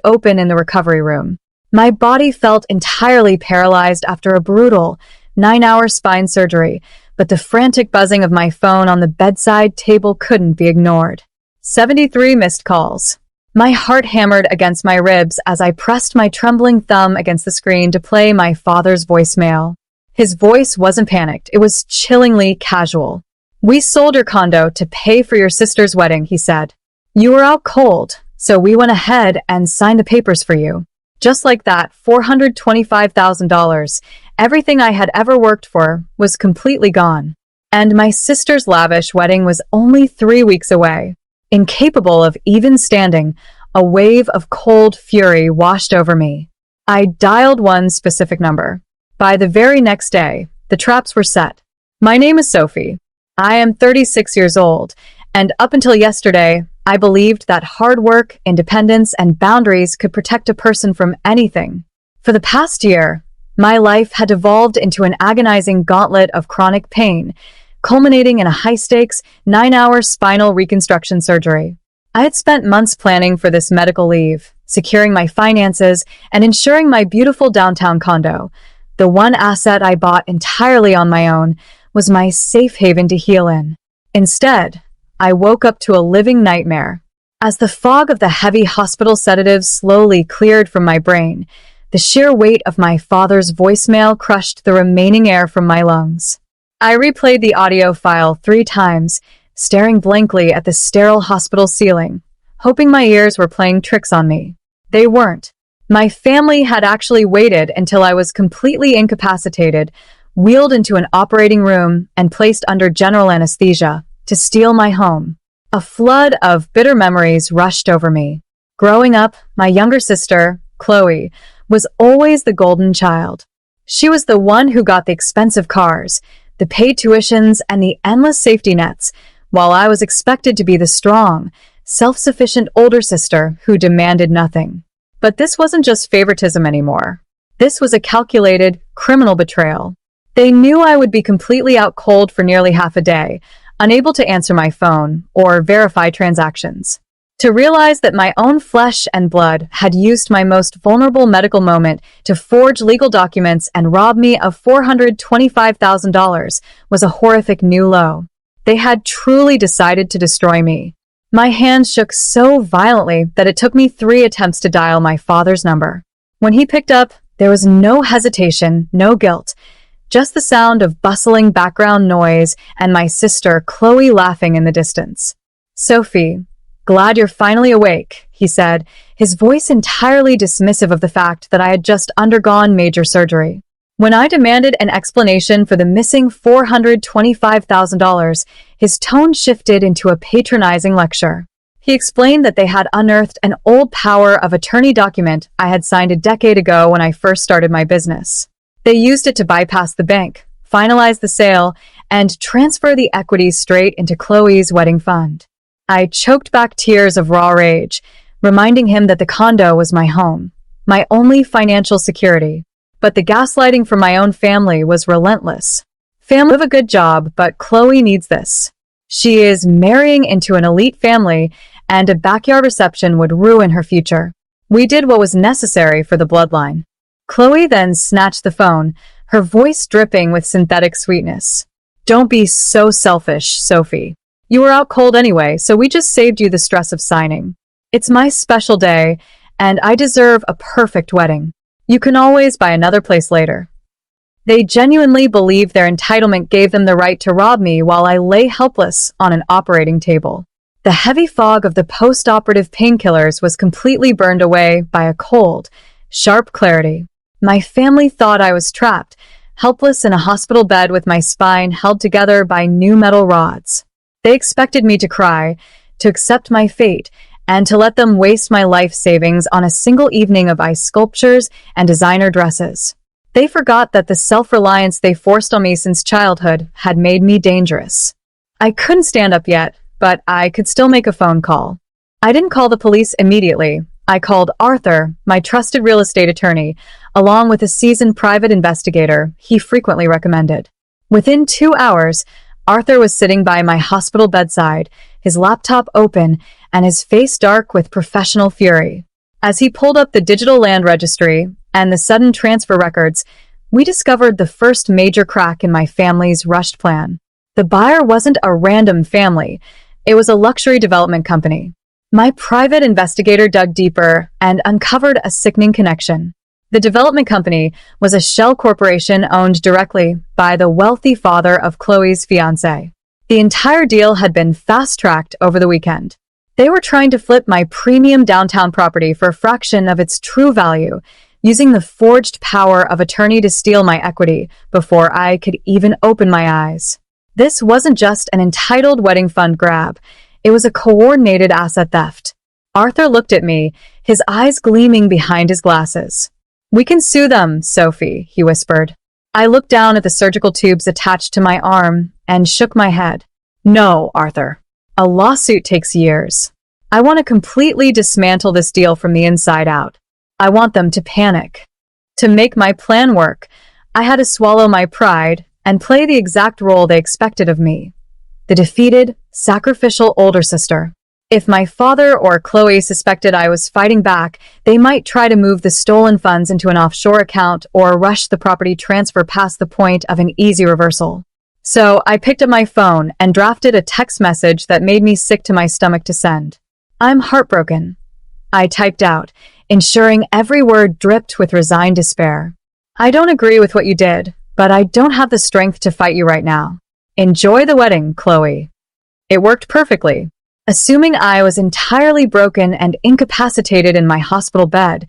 open in the recovery room. My body felt entirely paralyzed after a brutal 9-hour spine surgery, but the frantic buzzing of my phone on the bedside table couldn't be ignored. 73 missed calls. My heart hammered against my ribs as I pressed my trembling thumb against the screen to play my father's voicemail. His voice wasn't panicked, it was chillingly casual. "We sold your condo to pay for your sister's wedding," he said. "You were out cold, so we went ahead and signed the papers for you." Just like that, $425,000, everything I had ever worked for, was completely gone. And my sister's lavish wedding was only 3 weeks away. Incapable of even standing, a wave of cold fury washed over me. I dialed one specific number. By the very next day, the traps were set. "My name is Sophie. I am 36 years old, and up until yesterday, I believed that hard work, independence, and boundaries could protect a person from anything. For the past year, my life had devolved into an agonizing gauntlet of chronic pain, culminating in a high-stakes, 9-hour spinal reconstruction surgery. I had spent months planning for this medical leave, securing my finances, and ensuring my beautiful downtown condo, the one asset I bought entirely on my own, was my safe haven to heal in. Instead, I woke up to a living nightmare. As the fog of the heavy hospital sedatives slowly cleared from my brain, the sheer weight of my father's voicemail crushed the remaining air from my lungs. I replayed the audio file 3 times, staring blankly at the sterile hospital ceiling, hoping my ears were playing tricks on me. They weren't. My family had actually waited until I was completely incapacitated, wheeled into an operating room, and placed under general anesthesia to steal my home. A flood of bitter memories rushed over me. Growing up, my younger sister, Chloe, was always the golden child. She was the one who got the expensive cars, the paid tuitions, and the endless safety nets, while I was expected to be the strong, self-sufficient older sister who demanded nothing. But this wasn't just favoritism anymore. This was a calculated, criminal betrayal. They knew I would be completely out cold for nearly half a day, unable to answer my phone or verify transactions. To realize that my own flesh and blood had used my most vulnerable medical moment to forge legal documents and rob me of $425,000 was a horrific new low. They had truly decided to destroy me. My hands shook so violently that it took me 3 attempts to dial my father's number. When he picked up, there was no hesitation, no guilt, just the sound of bustling background noise and my sister Chloe laughing in the distance. "Sophie, glad you're finally awake," he said, his voice entirely dismissive of the fact that I had just undergone major surgery. When I demanded an explanation for the missing $425,000, his tone shifted into a patronizing lecture. He explained that they had unearthed an old power of attorney document I had signed a decade ago when I first started my business. They used it to bypass the bank, finalize the sale, and transfer the equity straight into Chloe's wedding fund. I choked back tears of raw rage, reminding him that the condo was my home, my only financial security. But the gaslighting from my own family was relentless. "Family have a good job, but Chloe needs this. She is marrying into an elite family, and a backyard reception would ruin her future. We did what was necessary for the bloodline." Chloe then snatched the phone, her voice dripping with synthetic sweetness. "Don't be so selfish, Sophie. You were out cold anyway, so we just saved you the stress of signing. It's my special day, and I deserve a perfect wedding. You can always buy another place later." They genuinely believed their entitlement gave them the right to rob me while I lay helpless on an operating table. The heavy fog of the post-operative painkillers was completely burned away by a cold, sharp clarity. My family thought I was trapped, helpless in a hospital bed with my spine held together by new metal rods. They expected me to cry, to accept my fate, and to let them waste my life savings on a single evening of ice sculptures and designer dresses. They forgot that the self-reliance they forced on me since childhood had made me dangerous. I couldn't stand up yet, but I could still make a phone call. I didn't call the police immediately. I called Arthur, my trusted real estate attorney, along with a seasoned private investigator he frequently recommended. Within 2 hours, Arthur was sitting by my hospital bedside, his laptop open, and his face dark with professional fury. As he pulled up the digital land registry and the sudden transfer records, we discovered the first major crack in my family's rushed plan. The buyer wasn't a random family. It was a luxury development company. My private investigator dug deeper and uncovered a sickening connection. The development company was a shell corporation owned directly by the wealthy father of Chloe's fiancé. The entire deal had been fast-tracked over the weekend. They were trying to flip my premium downtown property for a fraction of its true value, using the forged power of attorney to steal my equity before I could even open my eyes. This wasn't just an entitled wedding fund grab. It was a coordinated asset theft. Arthur looked at me, his eyes gleaming behind his glasses. "We can sue them, Sophie," he whispered. I looked down at the surgical tubes attached to my arm and shook my head. "No, Arthur. A lawsuit takes years. I want to completely dismantle this deal from the inside out. I want them to panic." To make my plan work, I had to swallow my pride and play the exact role they expected of me. The defeated, sacrificial older sister. If my father or Chloe suspected I was fighting back, they might try to move the stolen funds into an offshore account or rush the property transfer past the point of an easy reversal. So I picked up my phone and drafted a text message that made me sick to my stomach to send. "I'm heartbroken," I typed out, ensuring every word dripped with resigned despair. "I don't agree with what you did, but I don't have the strength to fight you right now. Enjoy the wedding, Chloe." It worked perfectly. Assuming I was entirely broken and incapacitated in my hospital bed,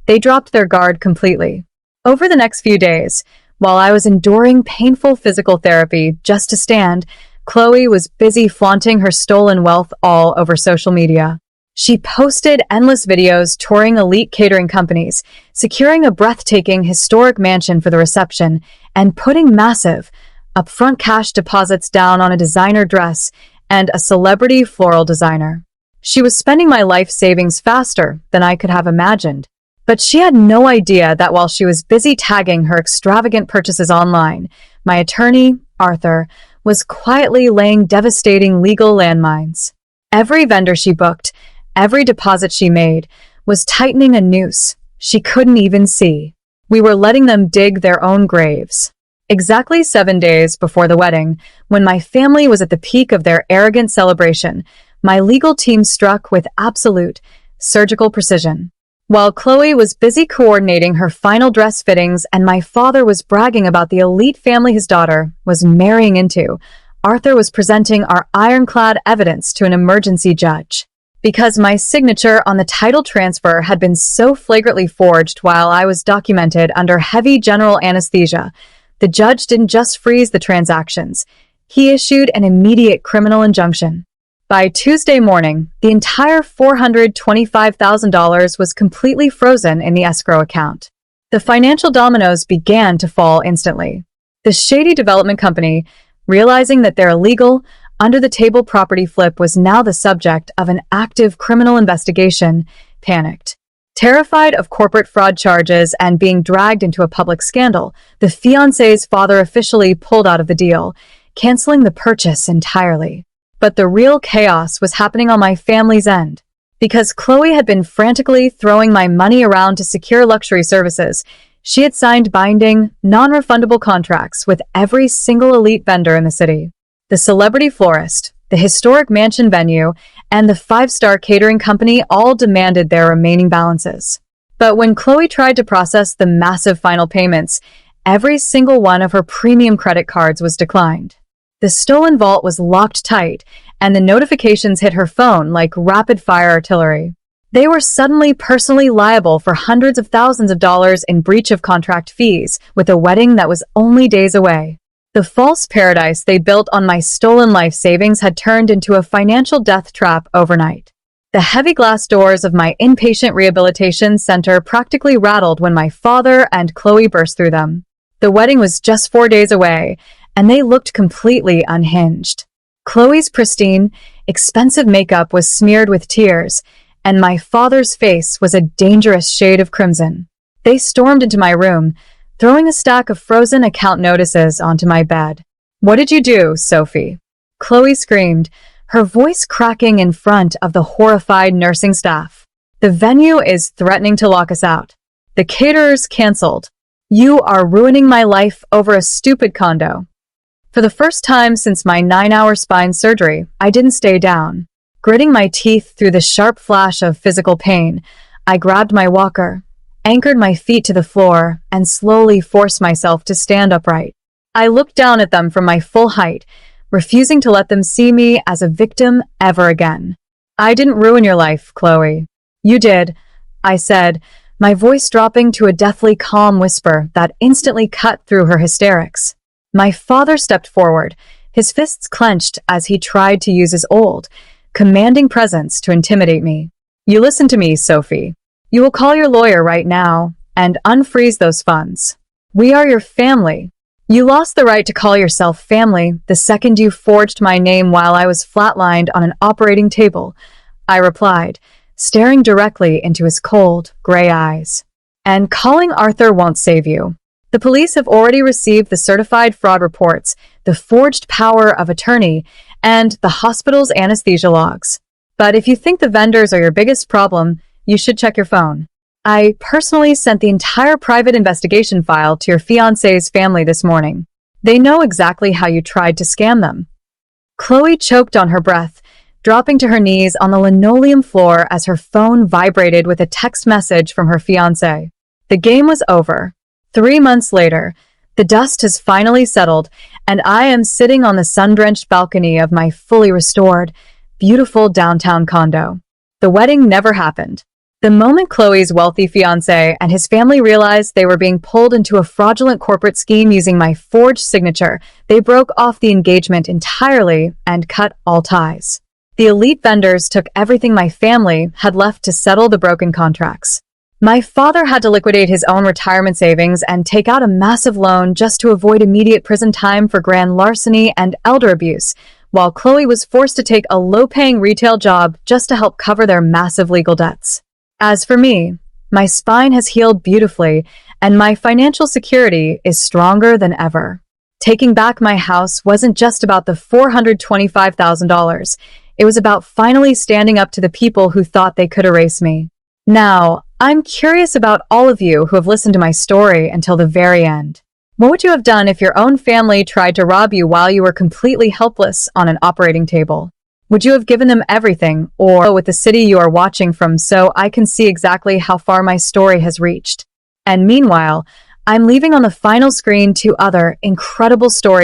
they dropped their guard completely. Over the next few days, while I was enduring painful physical therapy just to stand, Chloe was busy flaunting her stolen wealth all over social media. She posted endless videos touring elite catering companies, securing a breathtaking historic mansion for the reception, and putting massive, upfront cash deposits down on a designer dress and a celebrity floral designer. She was spending my life savings faster than I could have imagined. But she had no idea that while she was busy tagging her extravagant purchases online, my attorney, Arthur, was quietly laying devastating legal landmines. Every vendor she booked, every deposit she made, was tightening a noose she couldn't even see. We were letting them dig their own graves. Exactly 7 days before the wedding, when my family was at the peak of their arrogant celebration, my legal team struck with absolute, surgical precision. While Chloe was busy coordinating her final dress fittings and my father was bragging about the elite family his daughter was marrying into, Arthur was presenting our ironclad evidence to an emergency judge. Because my signature on the title transfer had been so flagrantly forged while I was documented under heavy general anesthesia, the judge didn't just freeze the transactions. He issued an immediate criminal injunction. By Tuesday morning, the entire $425,000 was completely frozen in the escrow account. The financial dominoes began to fall instantly. The shady development company, realizing that their illegal, under-the-table property flip was now the subject of an active criminal investigation, panicked. Terrified of corporate fraud charges and being dragged into a public scandal, the fiancé's father officially pulled out of the deal, canceling the purchase entirely. But the real chaos was happening on my family's end. Because Chloe had been frantically throwing my money around to secure luxury services, she had signed binding, non-refundable contracts with every single elite vendor in the city. The celebrity florist, the historic mansion venue, and the five-star catering company all demanded their remaining balances. But when Chloe tried to process the massive final payments, every single one of her premium credit cards was declined. The stolen vault was locked tight, and the notifications hit her phone like rapid-fire artillery. They were suddenly personally liable for hundreds of thousands of dollars in breach of contract fees, with a wedding that was only days away. The false paradise they built on my stolen life savings had turned into a financial death trap overnight. The heavy glass doors of my inpatient rehabilitation center practically rattled when my father and Chloe burst through them. The wedding was just 4 days away, and they looked completely unhinged. Chloe's pristine, expensive makeup was smeared with tears, and my father's face was a dangerous shade of crimson. They stormed into my room, throwing a stack of frozen account notices onto my bed. "What did you do, Sophie?" Chloe screamed, her voice cracking in front of the horrified nursing staff. The venue is threatening to lock us out. The caterer's canceled. You are ruining my life over a stupid condo. For the first time since my 9-hour spine surgery, I didn't stay down. Gritting my teeth through the sharp flash of physical pain, I grabbed my walker, anchored my feet to the floor, and slowly forced myself to stand upright. I looked down at them from my full height, refusing to let them see me as a victim ever again. I didn't ruin your life, Chloe. You did, I said, my voice dropping to a deathly calm whisper that instantly cut through her hysterics. My father stepped forward, his fists clenched as he tried to use his old, commanding presence to intimidate me. You listen to me, Sophie. You will call your lawyer right now and unfreeze those funds. We are your family. You lost the right to call yourself family the second you forged my name while I was flatlined on an operating table, I replied, staring directly into his cold, gray eyes. And calling Arthur won't save you. The police have already received the certified fraud reports, the forged power of attorney, and the hospital's anesthesia logs. But if you think the vendors are your biggest problem, you should check your phone. I personally sent the entire private investigation file to your fiancé's family this morning. They know exactly how you tried to scam them. Chloe choked on her breath, dropping to her knees on the linoleum floor as her phone vibrated with a text message from her fiancé. The game was over. 3 months later, the dust has finally settled, and I am sitting on the sun-drenched balcony of my fully restored, beautiful downtown condo. The wedding never happened. The moment Chloe's wealthy fiancé and his family realized they were being pulled into a fraudulent corporate scheme using my forged signature, they broke off the engagement entirely and cut all ties. The elite vendors took everything my family had left to settle the broken contracts. My father had to liquidate his own retirement savings and take out a massive loan just to avoid immediate prison time for grand larceny and elder abuse, while Chloe was forced to take a low-paying retail job just to help cover their massive legal debts. As for me, my spine has healed beautifully, and my financial security is stronger than ever. Taking back my house wasn't just about the $425,000. It was about finally standing up to the people who thought they could erase me. Now, I'm curious about all of you who have listened to my story until the very end. What would you have done if your own family tried to rob you while you were completely helpless on an operating table? Would you have given them everything, or with the city you are watching from so I can see exactly how far my story has reached? And meanwhile, I'm leaving on the final screen 2 other incredible stories